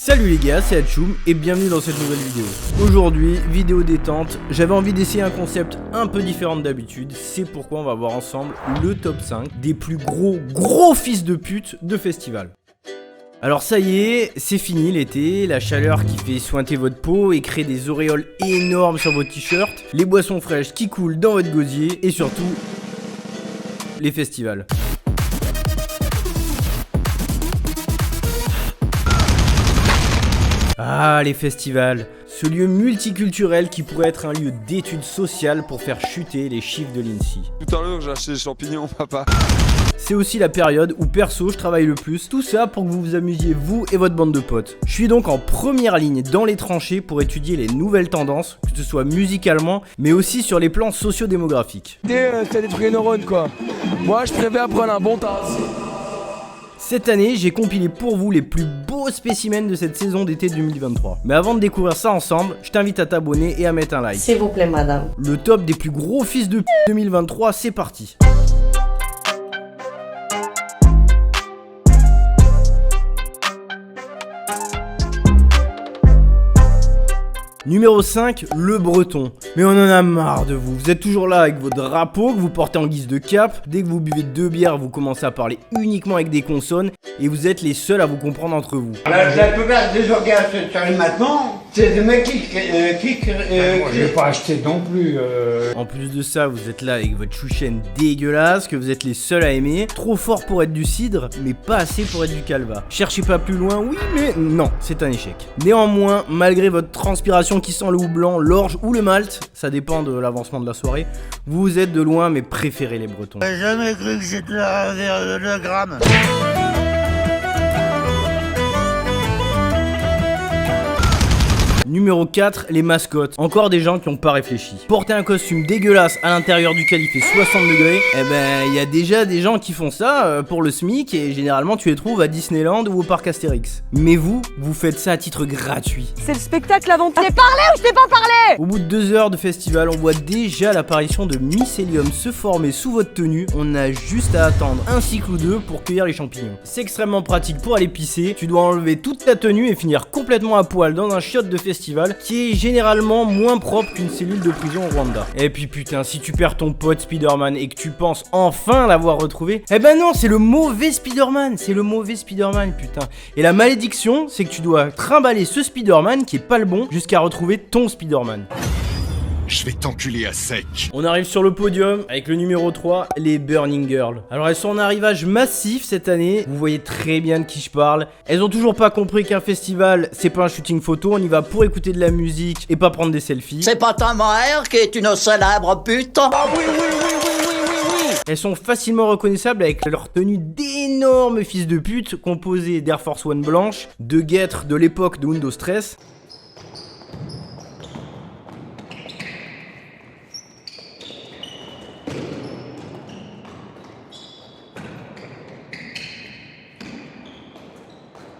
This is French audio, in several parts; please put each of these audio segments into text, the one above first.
Salut les gars, c'est Hatchoum et bienvenue dans cette nouvelle vidéo. Aujourd'hui, vidéo détente, j'avais envie d'essayer un concept un peu différent d'habitude, c'est pourquoi on va voir ensemble le top 5 des plus gros fils de pute de festival. Alors ça y est, c'est fini l'été, la chaleur qui fait sointer votre peau et crée des auréoles énormes sur vos t-shirts, les boissons fraîches qui coulent dans votre gosier et surtout, les festivals. Ah, les festivals, ce lieu multiculturel qui pourrait être un lieu d'études sociales pour faire chuter les chiffres de l'INSEE. Tout à l'heure, j'ai acheté des champignons, papa. C'est aussi la période où perso je travaille le plus, tout ça pour que vous vous amusiez vous et votre bande de potes. Je suis donc en première ligne dans les tranchées pour étudier les nouvelles tendances, que ce soit musicalement, mais aussi sur les plans socio-démographiques. C'est des trucs les neurones quoi. Moi je préfère prendre un bon tas. Cette année, j'ai compilé pour vous les plus beaux spécimens de cette saison d'été 2023. Mais avant de découvrir ça ensemble, je t'invite à t'abonner et à mettre un like. S'il vous plaît, madame. Le top des plus gros fils de p 2023, c'est parti. Numéro 5, le breton. Mais on en a marre de vous. Vous êtes toujours là avec vos drapeaux que vous portez en guise de cape. Dès que vous buvez 2 bières, vous commencez à parler uniquement avec des consonnes. Et vous êtes les seuls à vous comprendre entre vous. La plupart des organes qui arrivent maintenant, c'est des mecs qui Moi, je vais pas acheter non plus. En plus de ça, vous êtes là avec votre chouchen dégueulasse, que vous êtes les seuls à aimer. Trop fort pour être du cidre, mais pas assez pour être du calva. Cherchez pas plus loin, oui, mais non, c'est un échec. Néanmoins, malgré votre transpiration qui sent le houblon, l'orge ou le malt, ça dépend de l'avancement de la soirée, vous êtes de loin mes préférés les bretons. J'ai jamais cru que c'était le gramme. Numéro 4, les mascottes. Encore des gens qui ont pas réfléchi. Porter un costume dégueulasse à l'intérieur duquel il fait 60 degrés, eh ben il y a déjà des gens qui font ça pour le SMIC et généralement tu les trouves à Disneyland ou au parc Astérix. Mais vous faites ça à titre gratuit. C'est le spectacle avant tout. Je t'ai parlé ou je t'ai pas parlé? Au bout de 2 heures de festival, on voit déjà l'apparition de mycélium se former sous votre tenue. On a juste à attendre un cycle ou deux pour cueillir les champignons. C'est extrêmement pratique pour aller pisser. Tu dois enlever toute ta tenue et finir complètement à poil dans un chiotte de festival qui est généralement moins propre qu'une cellule de prison au Rwanda. Et puis putain, si tu perds ton pote Spider-Man et que tu penses enfin l'avoir retrouvé, eh ben non, c'est le mauvais Spider-Man, putain. Et la malédiction, c'est que tu dois trimballer ce Spider-Man qui est pas le bon jusqu'à retrouver ton Spider-Man. Je vais t'enculer à sec. On arrive sur le podium avec le numéro 3, les Burning Girls. Alors elles sont en arrivage massif cette année, vous voyez très bien de qui je parle. Elles ont toujours pas compris qu'un festival, c'est pas un shooting photo, on y va pour écouter de la musique et pas prendre des selfies. C'est pas ta mère qui est une célèbre pute. Ah oui. Elles sont facilement reconnaissables avec leur tenue d'énormes fils de pute composée d'Air Force One blanches, de guêtres de l'époque de Windows 13.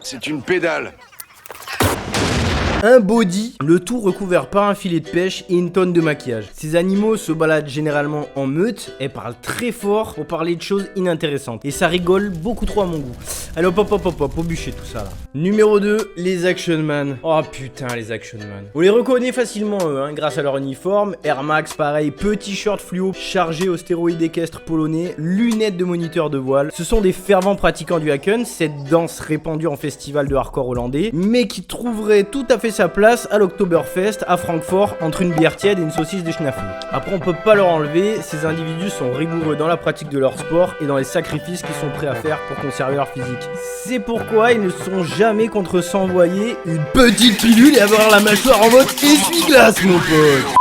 C'est une pédale. Un body, le tout recouvert par un filet de pêche et une tonne de maquillage. Ces animaux se baladent généralement en meute et parlent très fort pour parler de choses inintéressantes. Et ça rigole beaucoup trop à mon goût. Allez hop, au bûcher tout ça là. Numéro 2, les Action Man. Oh putain, les Action Man. On les reconnaît facilement eux, grâce à leur uniforme. Air Max pareil, petit short fluo chargé aux stéroïdes équestres polonais, lunettes de moniteur de voile. Ce sont des fervents pratiquants du Haken, cette danse répandue en festival de hardcore hollandais, mais qui trouverait tout à fait sa place à l'Oktoberfest à Francfort entre une bière tiède et une saucisse de schnaffel. Après on peut pas leur enlever, ces individus sont rigoureux dans la pratique de leur sport et dans les sacrifices qu'ils sont prêts à faire pour conserver leur physique. C'est pourquoi ils ne sont jamais contre s'envoyer une petite pilule et avoir la mâchoire en mode essuie-glace mon pote.